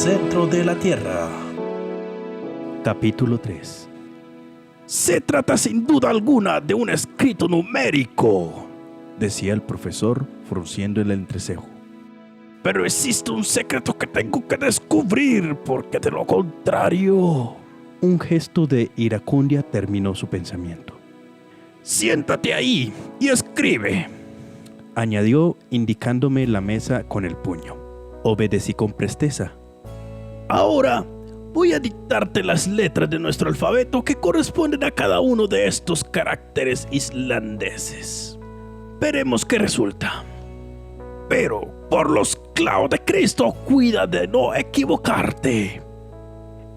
centro de la Tierra. Capítulo 3. Se trata sin duda alguna de un escrito numérico, decía el profesor frunciendo el entrecejo. Pero existe un secreto que tengo que descubrir, porque de lo contrario... Un gesto de iracundia terminó su pensamiento. Siéntate ahí y escribe, añadió indicándome la mesa con el puño. Obedecí con presteza. Ahora voy a dictarte las letras de nuestro alfabeto que corresponden a cada uno de estos caracteres islandeses. Veremos qué resulta. Pero, por los clavos de Cristo, cuida de no equivocarte.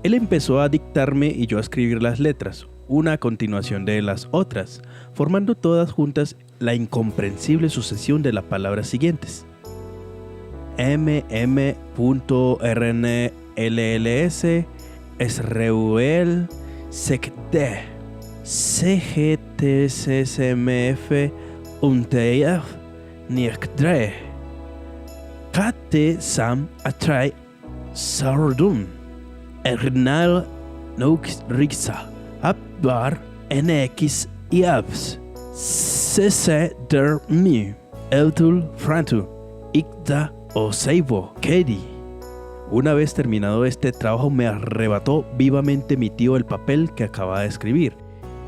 Él empezó a dictarme y yo a escribir las letras, una a continuación de las otras, formando todas juntas la incomprensible sucesión de las palabras siguientes. MM.RNLLS Esreuel Secde CGTSMF Unteaf Niekdre Kate Sam Atrai Sardum Ernal Nux Rixa Abbar NX Iabs CC Der Mi Eltul Frantu Ikda Oseibo Kedi. Una vez terminado este trabajo me arrebató vivamente mi tío el papel que acababa de escribir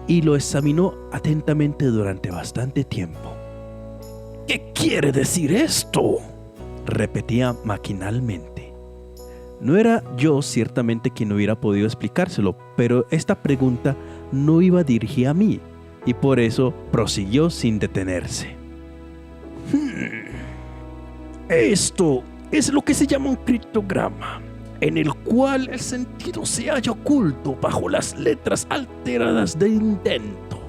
y lo examinó atentamente durante bastante tiempo. ¿Qué quiere decir esto?, repetía maquinalmente. No era yo ciertamente quien hubiera podido explicárselo, pero esta pregunta no iba dirigida a mí y por eso prosiguió sin detenerse. Esto es lo que se llama un criptograma, en el cual el sentido se halla oculto bajo las letras alteradas de intento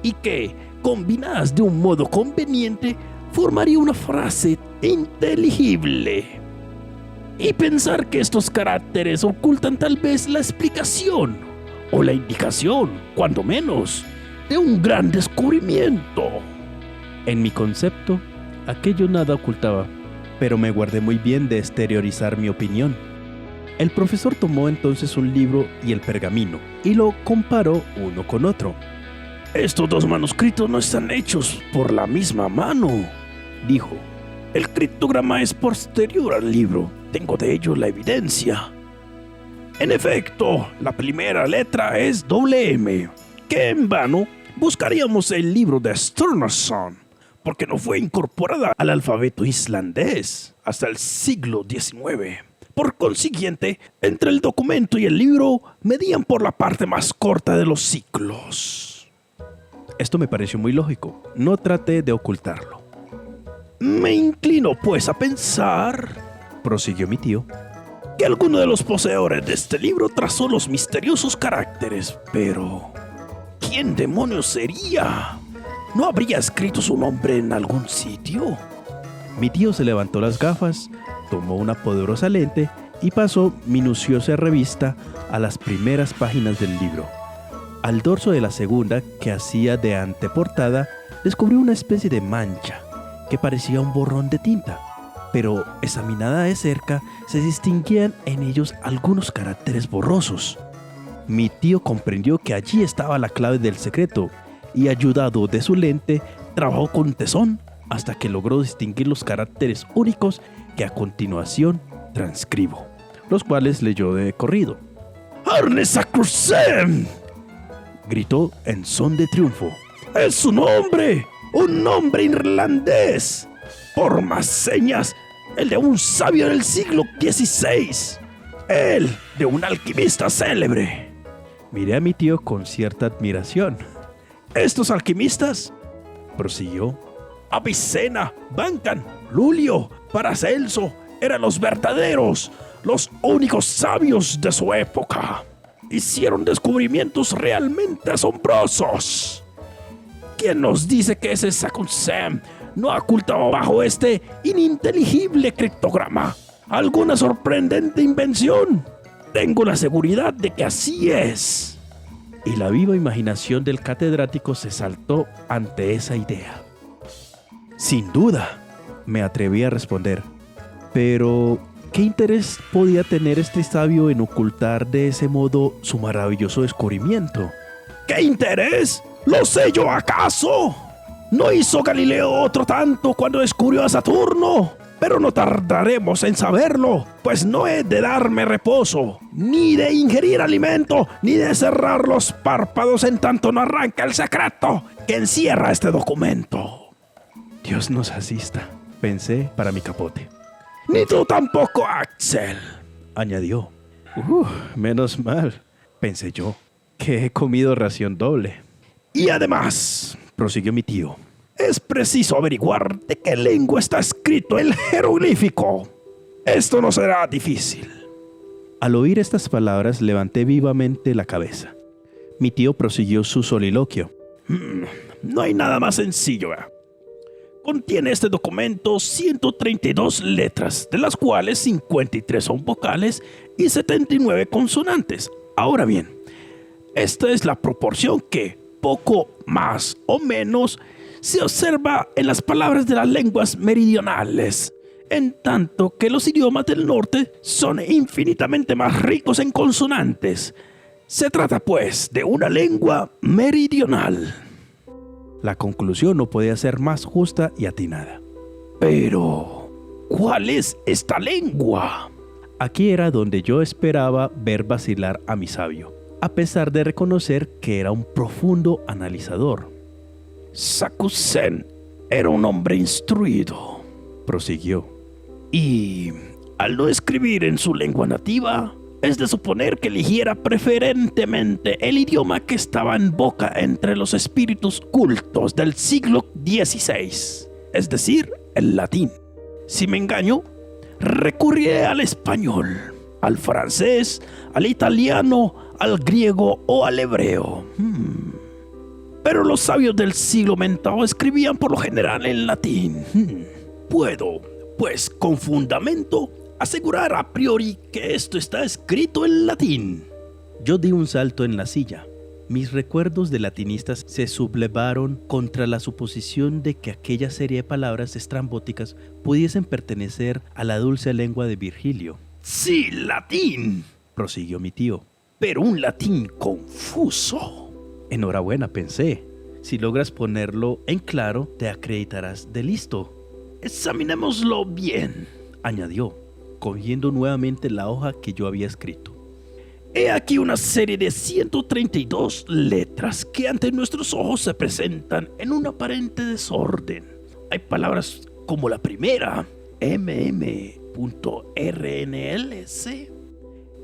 y que, combinadas de un modo conveniente, formaría una frase inteligible. Y pensar que estos caracteres ocultan tal vez la explicación o la indicación, cuando menos, de un gran descubrimiento. En mi concepto, aquello nada ocultaba, pero me guardé muy bien de exteriorizar mi opinión. El profesor tomó entonces un libro y el pergamino y lo comparó uno con otro. Estos dos manuscritos no están hechos por la misma mano, dijo. El criptograma es posterior al libro. Tengo de ello la evidencia. En efecto, la primera letra es M, que en vano buscaríamos el libro de Sturluson, porque no fue incorporada al alfabeto islandés hasta el siglo XIX. Por consiguiente, entre el documento y el libro medían por la parte más corta de los ciclos. Esto me pareció muy lógico. No traté de ocultarlo. Me inclino pues a pensar, prosiguió mi tío, que alguno de los poseedores de este libro trazó los misteriosos caracteres, pero ¿quién demonios sería? ¿No habría escrito su nombre en algún sitio? Mi tío se levantó las gafas, tomó una poderosa lente y pasó minuciosa revista a las primeras páginas del libro. Al dorso de la segunda, que hacía de anteportada, descubrió una especie de mancha que parecía un borrón de tinta, pero examinada de cerca se distinguían en ellos algunos caracteres borrosos. Mi tío comprendió que allí estaba la clave del secreto y, ayudado de su lente, trabajó con tesón hasta que logró distinguir los caracteres únicos que a continuación transcribo, los cuales leyó de corrido. ¡Arne Sacrosanct!, gritó en son de triunfo. ¡Es su nombre! ¡Un nombre irlandés! Por más señas, el de un sabio del siglo XVI. El de un alquimista célebre. Miré a mi tío con cierta admiración. Estos alquimistas, prosiguió, Avicena, Duncan, Lulio, Paracelso, eran los verdaderos, los únicos sabios de su época. Hicieron descubrimientos realmente asombrosos. ¿Quién nos dice que ese Sacrosanct no ha ocultado bajo este ininteligible criptograma alguna sorprendente invención? Tengo la seguridad de que así es. Y la viva imaginación del catedrático se saltó ante esa idea. Sin duda, me atreví a responder. Pero, ¿Qué interés podía tener este sabio en ocultar de ese modo su maravilloso descubrimiento? ¿Qué interés? ¿Lo sé yo acaso? ¿No hizo Galileo otro tanto cuando descubrió a Saturno? Pero no tardaremos en saberlo, pues no he de darme reposo, ni de ingerir alimento, ni de cerrar los párpados en tanto no arranca el secreto que encierra este documento. Dios nos asista, pensé para mi capote. Ni tú tampoco, Axel, añadió. Menos mal, pensé yo, que he comido ración doble. Y además, prosiguió mi tío, es preciso averiguar de qué lengua está escrito el jeroglífico. Esto no será difícil. Al oír estas palabras, levanté vivamente la cabeza. Mi tío prosiguió su soliloquio. No hay nada más sencillo. Contiene este documento 132 letras, de las cuales 53 son vocales y 79 consonantes. Ahora bien, esta es la proporción que, poco más o menos, se observa en las palabras de las lenguas meridionales, en tanto que los idiomas del norte son infinitamente más ricos en consonantes. Se trata, pues, de una lengua meridional. La conclusión no podía ser más justa y atinada. Pero, ¿cuál es esta lengua? Aquí era donde yo esperaba ver vacilar a mi sabio, a pesar de reconocer que era un profundo analizador. Sakusen era un hombre instruido, prosiguió. Y, al no escribir en su lengua nativa, es de suponer que eligiera preferentemente el idioma que estaba en boca entre los espíritus cultos del siglo XVI, es decir, el latín. Si me engaño, recurriré al español, al francés, al italiano, al griego o al hebreo. Pero los sabios del siglo mentado escribían por lo general en latín. Puedo, pues, con fundamento, asegurar a priori que esto está escrito en latín. Yo di un salto en la silla. Mis recuerdos de latinistas se sublevaron contra la suposición de que aquella serie de palabras estrambóticas pudiesen pertenecer a la dulce lengua de Virgilio. Sí, latín, prosiguió mi tío. Pero un latín confuso. Enhorabuena, pensé. Si logras ponerlo en claro, te acreditarás de listo. Examinémoslo bien, añadió, cogiendo nuevamente la hoja que yo había escrito. He aquí una serie de 132 letras que ante nuestros ojos se presentan en un aparente desorden. Hay palabras como la primera, RNLC,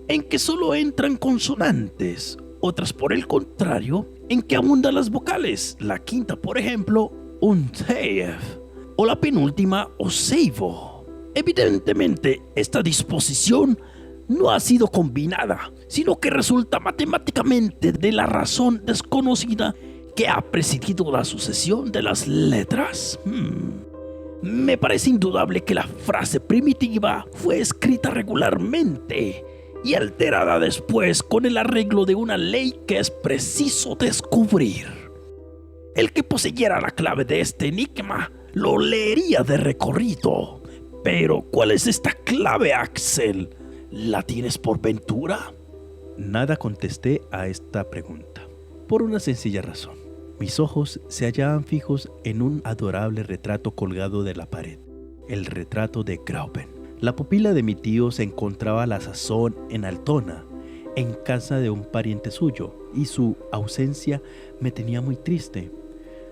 en que solo entran consonantes, otras por el contrario, en que abundan las vocales. La quinta, por ejemplo, UNTEF, o la penúltima, OSEIVO. Evidentemente, esta disposición no ha sido combinada, sino que resulta matemáticamente de la razón desconocida que ha presidido la sucesión de las letras. Me parece indudable que la frase primitiva fue escrita regularmente y alterada después con el arreglo de una ley que es preciso descubrir. El que poseyera la clave de este enigma lo leería de recorrido. Pero, ¿cuál es esta clave, Axel? ¿La tienes por ventura? Nada contesté a esta pregunta, por una sencilla razón. Mis ojos se hallaban fijos en un adorable retrato colgado de la pared, el retrato de Grauben. La pupila de mi tío se encontraba a la sazón en Altona, en casa de un pariente suyo, y su ausencia me tenía muy triste,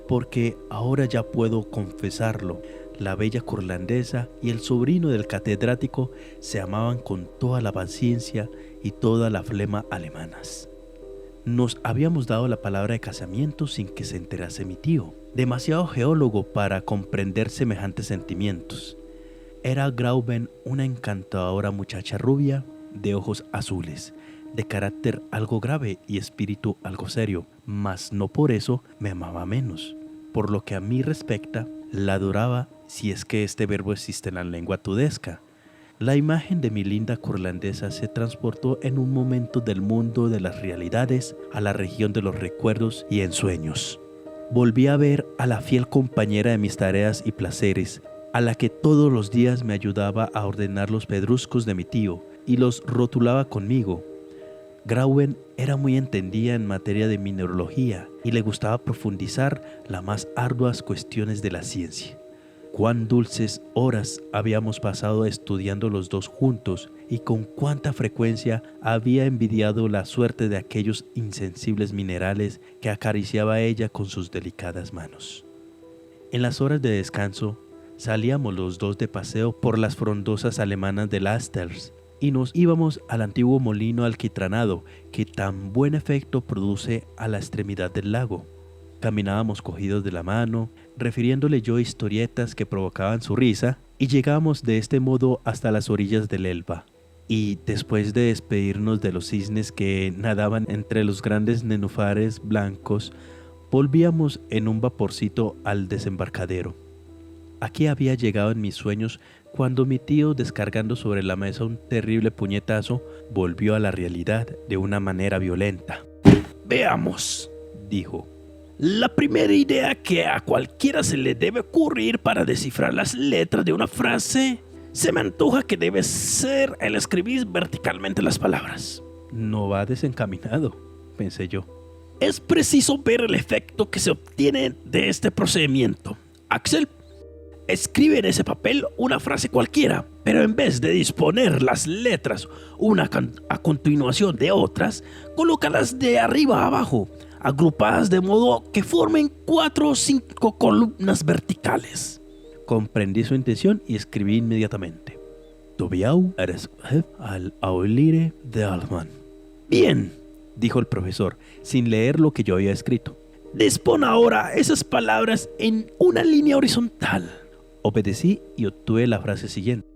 porque ahora ya puedo confesarlo, la bella curlandesa y el sobrino del catedrático se amaban con toda la paciencia y toda la flema alemanas. Nos habíamos dado la palabra de casamiento sin que se enterase mi tío, demasiado geólogo para comprender semejantes sentimientos. Era Grauben una encantadora muchacha rubia, de ojos azules, de carácter algo grave y espíritu algo serio, mas no por eso me amaba menos. Por lo que a mí respecta, la adoraba, si es que este verbo existe en la lengua tudesca. La imagen de mi linda curlandesa se transportó en un momento del mundo de las realidades a la región de los recuerdos y ensueños. Volví a ver a la fiel compañera de mis tareas y placeres, a la que todos los días me ayudaba a ordenar los pedruscos de mi tío y los rotulaba conmigo. Grauben era muy entendida en materia de mineralogía y le gustaba profundizar las más arduas cuestiones de la ciencia. Cuán dulces horas habíamos pasado estudiando los dos juntos y con cuánta frecuencia había envidiado la suerte de aquellos insensibles minerales que acariciaba ella con sus delicadas manos. En las horas de descanso, salíamos los dos de paseo por las frondosas alemanas de Lasters y nos íbamos al antiguo molino alquitranado que tan buen efecto produce a la extremidad del lago. Caminábamos cogidos de la mano, refiriéndole yo historietas que provocaban su risa, y llegábamos de este modo hasta las orillas del Elba. Y después de despedirnos de los cisnes que nadaban entre los grandes nenúfares blancos, volvíamos en un vaporcito al desembarcadero. Aquí había llegado en mis sueños cuando mi tío, descargando sobre la mesa un terrible puñetazo, volvió a la realidad de una manera violenta. Veamos, dijo. La primera idea que a cualquiera se le debe ocurrir para descifrar las letras de una frase se me antoja que debe ser el escribir verticalmente las palabras. No va desencaminado, pensé yo. Es preciso ver el efecto que se obtiene de este procedimiento. Axel, escribe en ese papel una frase cualquiera, pero en vez de disponer las letras una a continuación de otras, colócalas de arriba a abajo, agrupadas de modo que formen 4 o 5 columnas verticales. Comprendí su intención y escribí inmediatamente. Tobiau eres al aulire de Alman. Bien, dijo el profesor, sin leer lo que yo había escrito. Dispon ahora esas palabras en una línea horizontal. Obedecí y obtuve la frase siguiente.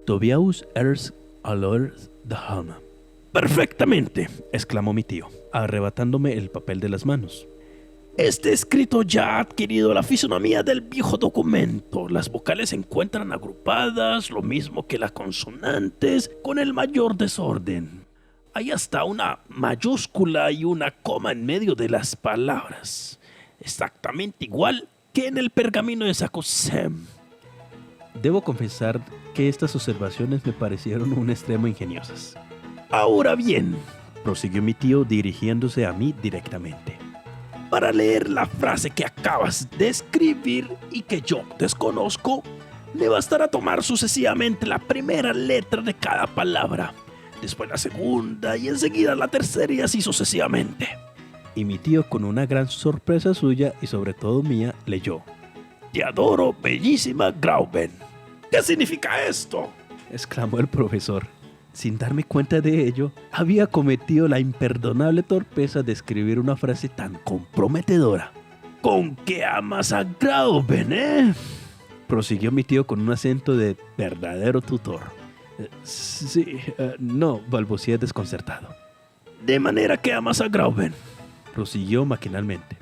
Tobiaus eres al de Alman. Perfectamente, exclamó mi tío, arrebatándome el papel de las manos. Este escrito ya ha adquirido la fisonomía del viejo documento. Las vocales se encuentran agrupadas, lo mismo que las consonantes, con el mayor desorden. Hay hasta una mayúscula y una coma en medio de las palabras, exactamente igual que en el pergamino de Sakusem. Debo confesar que estas observaciones me parecieron un extremo ingeniosas. Ahora bien, prosiguió mi tío dirigiéndose a mí directamente. Para leer la frase que acabas de escribir y que yo desconozco, le bastará tomar sucesivamente la primera letra de cada palabra, después la segunda y enseguida la tercera y así sucesivamente. Y mi tío, con una gran sorpresa suya y sobre todo mía, leyó. Te adoro, bellísima Grauben. ¿Qué significa esto?, exclamó el profesor. Sin darme cuenta de ello, había cometido la imperdonable torpeza de escribir una frase tan comprometedora. ¿Con qué amas a Grauben, prosiguió mi tío con un acento de verdadero tutor. No, balbuceé desconcertado. De manera que amas a Grauben, prosiguió maquinalmente.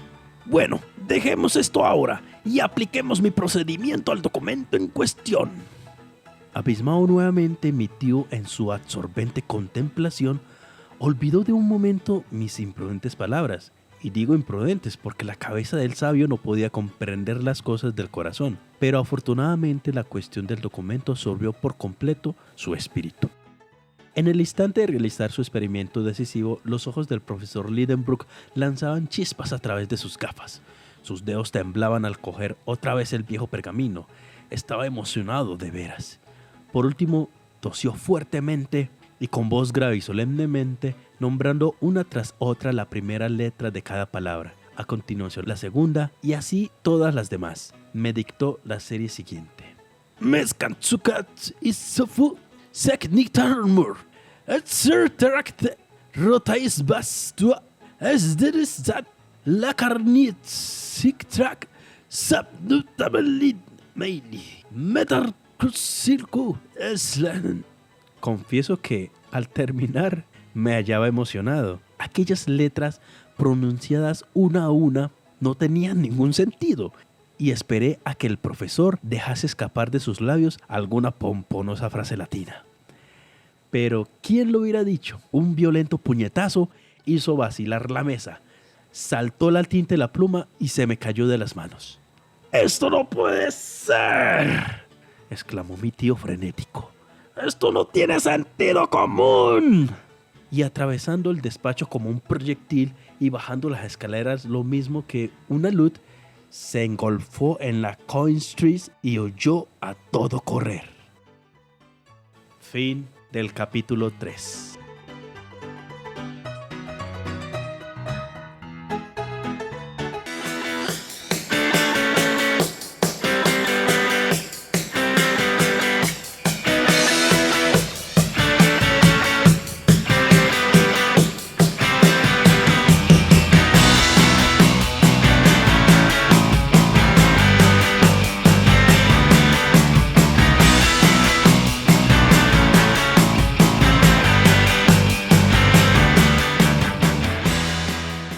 Bueno, dejemos esto ahora y apliquemos mi procedimiento al documento en cuestión. Abismado nuevamente, mi tío, en su absorbente contemplación, olvidó de un momento mis imprudentes palabras. Y digo imprudentes porque la cabeza del sabio no podía comprender las cosas del corazón. Pero afortunadamente la cuestión del documento absorbió por completo su espíritu. En el instante de realizar su experimento decisivo, los ojos del profesor Lidenbrock lanzaban chispas a través de sus gafas. Sus dedos temblaban al coger otra vez el viejo pergamino. Estaba emocionado de veras. Por último, tosió fuertemente y con voz grave y solemnemente, nombrando una tras otra la primera letra de cada palabra, a continuación la segunda y así todas las demás. Me dictó la serie siguiente. Meskantsukat isofu seknitarmur, etserterakt rotaisbastua, esderisat lakarnit siktrak sabnutabalid meili, metar Circo Eslan. Confieso que, al terminar, me hallaba emocionado. Aquellas letras, pronunciadas una a una, no tenían ningún sentido, y esperé a que el profesor dejase escapar de sus labios alguna pomponosa frase latina. Pero, ¿quién lo hubiera dicho? Un violento puñetazo hizo vacilar la mesa. Saltó la tinta y la pluma y se me cayó de las manos. ¡Esto no puede ser!, exclamó mi tío frenético. ¡Esto no tiene sentido común! Y atravesando el despacho como un proyectil y bajando las escaleras lo mismo que una luz, se engolfó en la Coin Street y huyó a todo correr. Fin del capítulo 3.